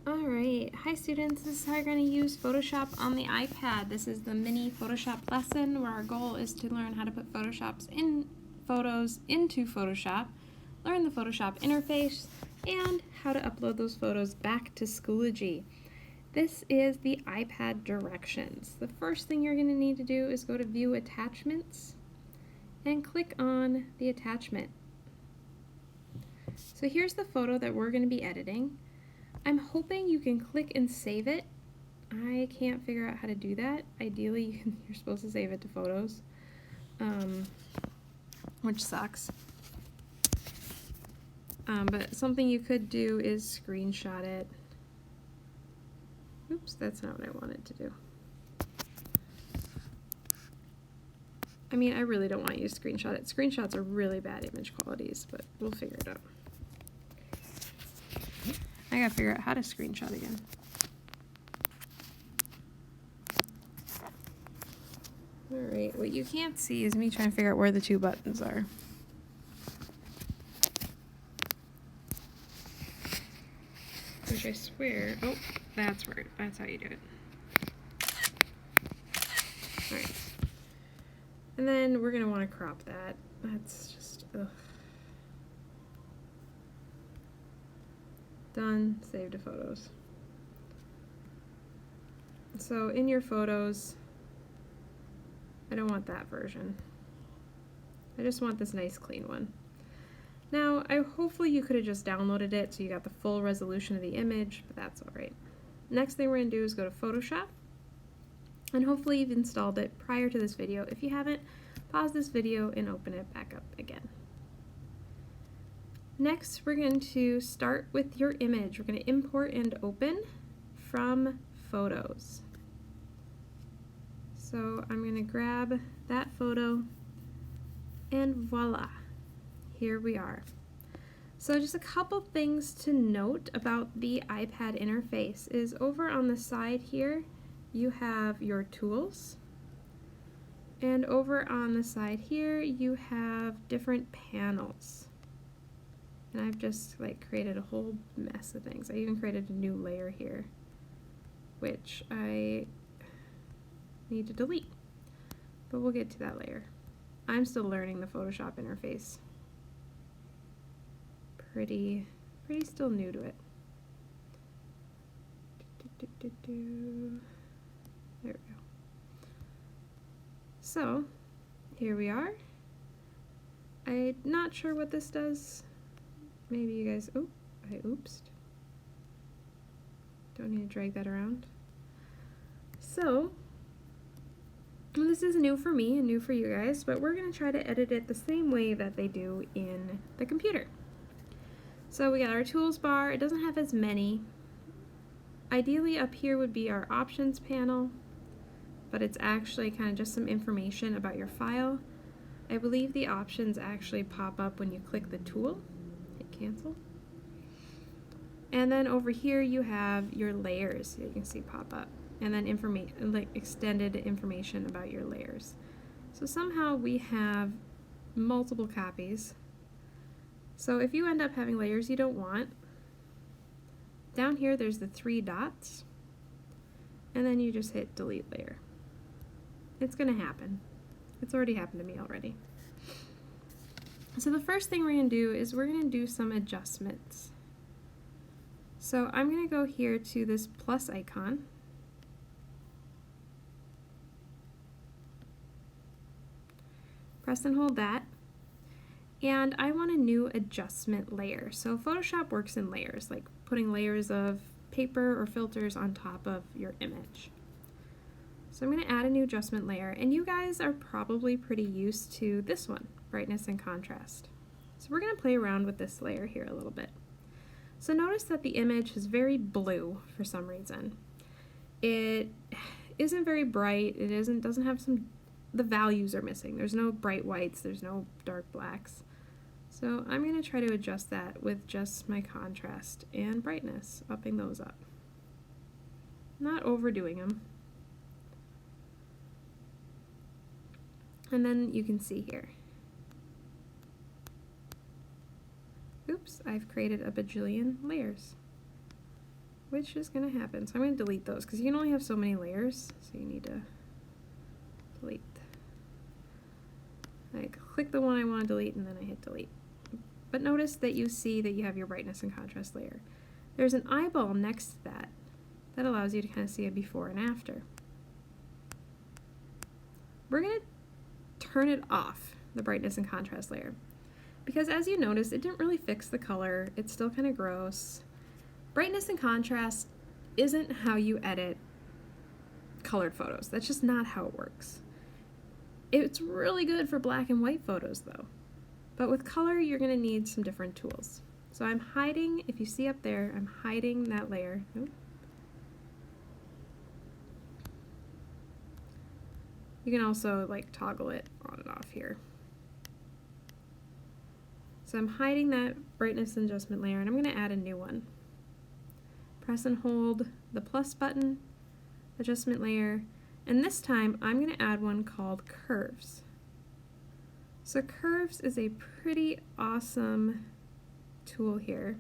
Alright, hi students, this is how you're going to use Photoshop on the iPad. This is the mini Photoshop lesson where our goal is to learn how to put photos into Photoshop, learn the Photoshop interface, and how to upload those photos back to Schoology. This is the iPad directions. The first thing you're going to need to do is go to View Attachments and click on the attachment. So here's the photo that we're going to be editing. I'm hoping you can click and save it. I can't figure out how to do that. Ideally, you're supposed to save it to photos, which sucks. But something you could do is screenshot it. Oops, that's not what I wanted to do. I mean, I really don't want you to screenshot it. Screenshots are really bad image qualities, but we'll figure it out. I gotta figure out how to screenshot again. Alright, what you can't see is me trying to figure out where the two buttons are. Which I swear, oh, that's how you do it. Alright. And then we're gonna want to crop that. That's just, ugh. Done, save to photos. So in your photos, I don't want that version. I just want this nice clean one. Now, hopefully you could have just downloaded it so you got the full resolution of the image, but that's alright. Next thing we're going to do is go to Photoshop, and hopefully you've installed it prior to this video. If you haven't, pause this video and open it back up again. Next, we're going to start with your image. We're going to import and open from Photos. So I'm going to grab that photo, and voila, here we are. So just a couple things to note about the iPad interface is over on the side here, you have your tools, and over on the side here, you have different panels. And I've just created a whole mess of things. I even created a new layer here, which I need to delete, but we'll get to that later. I'm still learning the Photoshop interface. Pretty still new to it. There we go. So, here we are. I'm not sure what this does. Maybe you guys, oh, I oopsed. Don't need to drag that around. So, this is new for me and new for you guys, but we're going to try to edit it the same way that they do in the computer. So we got our tools bar. It doesn't have as many. Ideally up here would be our options panel, but it's actually kind of just some information about your file. I believe the options actually pop up when you click the tool. Hit cancel. And then over here you have your layers that you can see pop up, and then extended information about your layers. So somehow we have multiple copies. So if you end up having layers you don't want, down here there's the 3 dots, and then you just hit delete layer. It's going to happen. It's already happened to me already. So the first thing we're going to do is we're going to do some adjustments. So I'm going to go here to this plus icon. Press and hold that. And I want a new adjustment layer. So Photoshop works in layers, like putting layers of paper or filters on top of your image. So I'm going to add a new adjustment layer, and you guys are probably pretty used to this one, brightness and contrast. So we're going to play around with this layer here a little bit. So notice that the image is very blue for some reason. It isn't very bright. It doesn't have the values are missing. There's no bright whites, there's no dark blacks. So I'm going to try to adjust that with just my contrast and brightness, upping those up. Not overdoing them. And then you can see here. Oops, I've created a bajillion layers. which is going to happen. So I'm going to delete those because you can only have so many layers, so you need to delete. I click the one I want to delete and then I hit delete. But notice that you see that you have your brightness and contrast layer. There's an eyeball next to that that allows you to kind of see a before and after. We're going to turn it off, the brightness and contrast layer, because as you notice, it didn't really fix the color. It's still kind of gross. Brightness and contrast isn't how you edit colored photos. That's just not how it works. It's really good for black and white photos though. But with color, you're going to need some different tools. So I'm hiding, if you see up there, I'm hiding that layer. Nope. You can also like toggle it on and off here. So I'm hiding that brightness adjustment layer and I'm going to add a new one. Press and hold the plus button, adjustment layer, and this time I'm going to add one called curves. So curves is a pretty awesome tool here.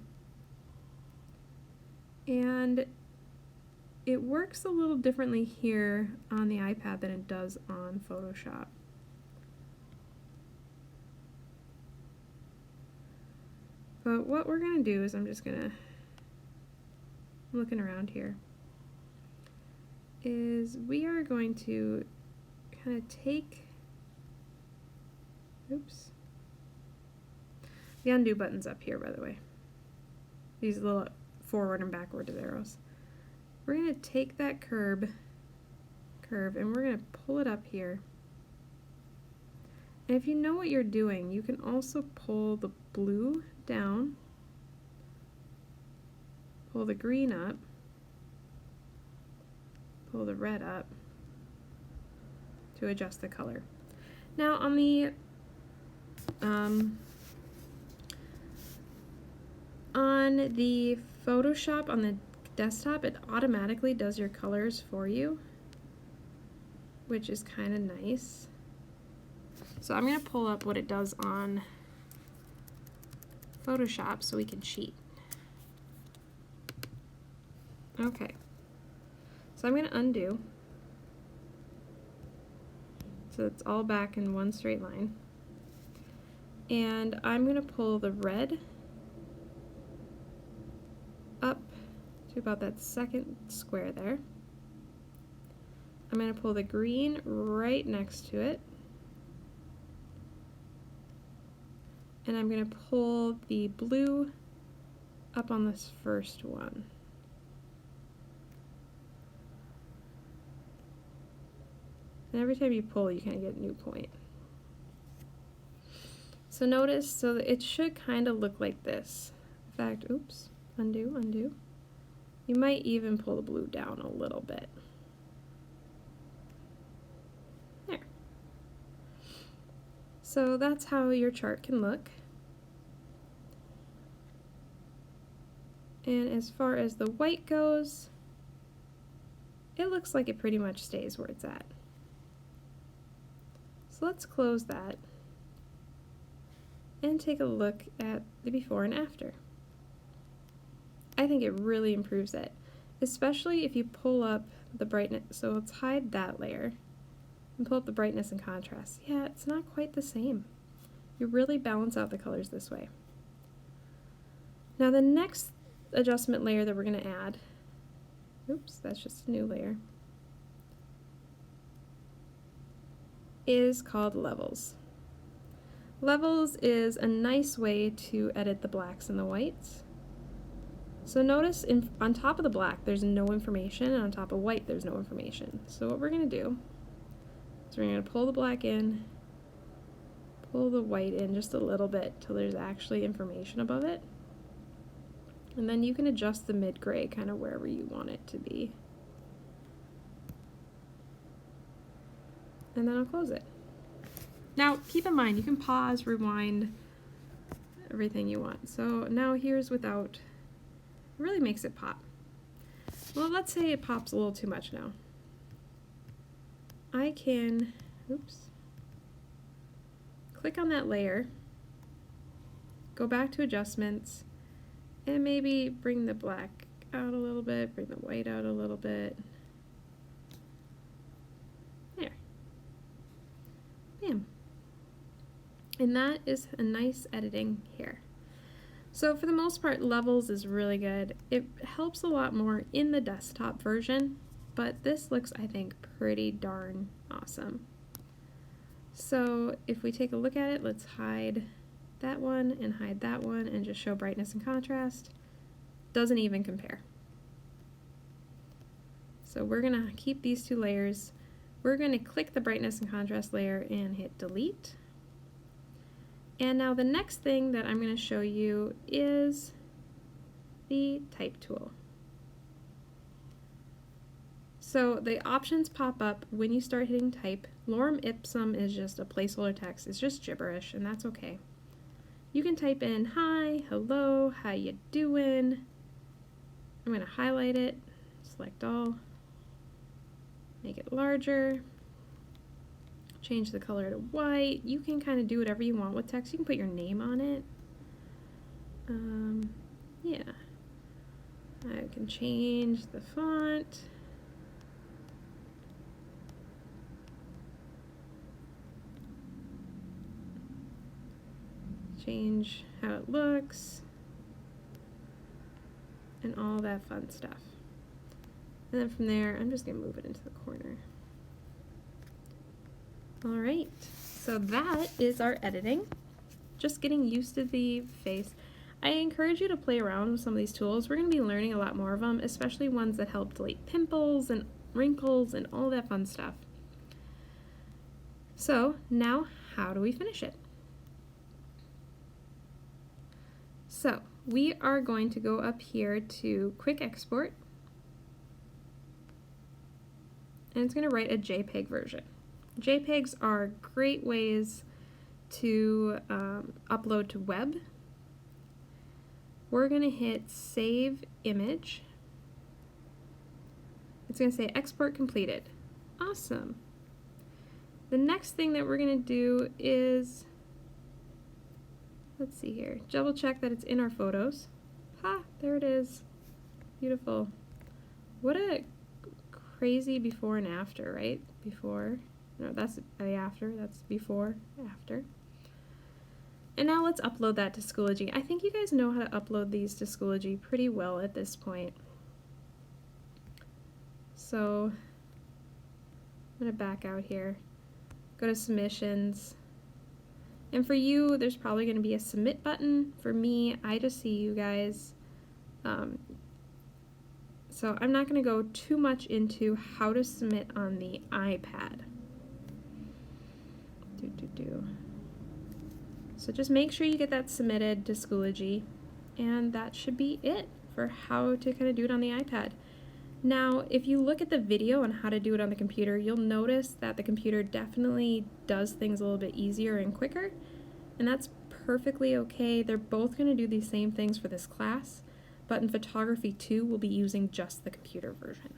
And it works a little differently here on the iPad than it does on Photoshop. But what we're going to do is I'm looking around here, is we are going to kind of take, oops, the undo button's up here, by the way. These little forward and backward arrows. We're going to take that curve and we're going to pull it up here. And if you know what you're doing, you can also pull the blue down, pull the green up, pull the red up to adjust the color. Now on the Photoshop on the desktop, it automatically does your colors for you, which is kind of nice. So I'm going to pull up what it does on Photoshop so we can cheat. Okay, so I'm going to undo, so it's all back in one straight line, and I'm going to pull the red up to about that second square there. I'm going to pull the green right next to it, and I'm going to pull the blue up on this first one. And every time you pull, you kind of get a new point. So notice, so it should kind of look like this. In fact, oops, undo, undo. You might even pull the blue down a little bit. There. So that's how your chart can look. And as far as the white goes, it looks like it pretty much stays where it's at. So let's close that and take a look at the before and after. I think it really improves it, especially if you pull up the brightness. So let's hide that layer and pull up the brightness and contrast. Yeah, it's not quite the same. You really balance out the colors this way. Now the next adjustment layer that we're going to add, oops, that's just a new layer, is called levels. Levels is a nice way to edit the blacks and the whites. So notice on top of the black there's no information, and on top of white there's no information. So what we're going to do is we're going to pull the black in, pull the white in just a little bit till there's actually information above it. And then you can adjust the mid-gray kind of wherever you want it to be. And then I'll close it. Now keep in mind, you can pause, rewind, everything you want. So now here's without, it really makes it pop. Well, let's say it pops a little too much now. I can, oops, click on that layer, go back to adjustments, and maybe bring the black out a little bit, bring the white out a little bit. There. Bam. And that is a nice editing here. So for the most part, Levels is really good. It helps a lot more in the desktop version, but this looks, I think, pretty darn awesome. So if we take a look at it, let's hide that one and hide that one and just show brightness and contrast. Doesn't even compare. So we're gonna keep these two layers. We're gonna click the brightness and contrast layer and hit delete. And now the next thing that I'm going to show you is the type tool. So the options pop up when you start hitting type. Lorem ipsum is just a placeholder text. It's just gibberish, and that's okay. You can type in hi, hello, how you doing. I'm going to highlight it, select all, make it larger. Change the color to white. You can kind of do whatever you want with text. You can put your name on it. Yeah. I can change the font. Change how it looks. And all that fun stuff. And then from there, I'm just going to move it into the corner. Alright, so that is our editing. Just getting used to the face. I encourage you to play around with some of these tools. We're going to be learning a lot more of them, especially ones that help delete pimples and wrinkles and all that fun stuff. So now, how do we finish it? So we are going to go up here to Quick Export, and it's going to write a JPEG version. JPEGs are great ways to upload to web. We're going to hit Save Image. It's going to say Export Completed. Awesome. The next thing that we're going to do is, let's see here, double check that it's in our photos. Ha, there it is. Beautiful. What a crazy before and after, right? Before. No, that's the after. That's before, after. And now let's upload that to Schoology. I think you guys know how to upload these to Schoology pretty well at this point. So I'm going to back out here. Go to Submissions. And for you, there's probably going to be a Submit button. For me, I just see you guys. So I'm not going to go too much into how to submit on the iPad. So just make sure you get that submitted to Schoology, and that should be it for how to kind of do it on the iPad. Now, if you look at the video on how to do it on the computer, you'll notice that the computer definitely does things a little bit easier and quicker, and that's perfectly okay. They're both going to do the same things for this class, but in photography 2, we'll be using just the computer version.